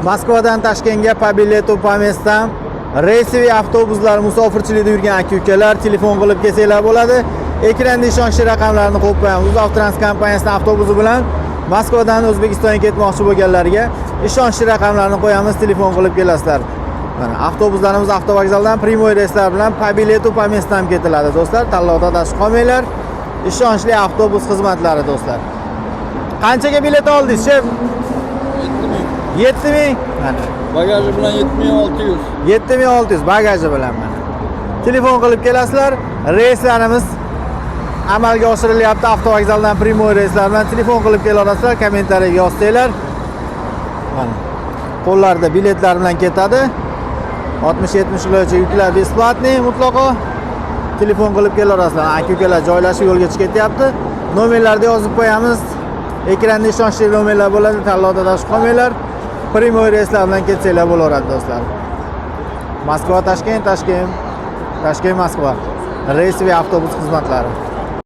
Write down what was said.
Moskvadan Toshkentga Pobilet Upamesdan reysiviy avtobuslar musofirchilikda yurgan aka-ukalar telefon qilib kelsanglar bo'ladi. Ekranda ishonchli raqamlarni qo'yib qo'yamiz. UzAvtotrans kompaniyasining avtobusi bilan Moskvadan O'zbekistonga ketmoqchi bo'lganlarga ishonchli raqamlarni qo'yamiz, telefon qilib kelasizlar. Mana avtobuslarimiz avtovokzaldan Primoy reyslar bilan Pobilet Upamesdan ketiladi do'stlar. Tanlovda adashib qolmanglar. Ishonchli avtobus xizmatlari do'stlar. Qanchaga bilet oldingiz, shef? 7000. Mana. Bagaji bilan 7600. 7600 bagaji bilan mana. Telefon qilib kelasizlar. Reyslarimiz amalga oshirilyapti. Avtovokzaldan Primoy reyslar bilan telefon qilib kelaverasizlar. Kommentariyaga yozsanglar. Mana. Qo'llarda biletlar bilan ketadi. 60-70 kilogacha yuklar besplatniy mutlaqo. Telefon qilib kelaverasizlar. Aka-ukalar joylashib yo'lga chiqib ketyapti. Nomerlarni yozib qo'yamiz. Ekranda ishonchli nomerlar bo'ladi. Tanlovda adashib qolmanglar. Primoy reyslar bilan ketsanglar bo'laveradi do'stlar. Moskva Toshkent, Toshkent Moskva. Reysiviy avtobus xizmatlari.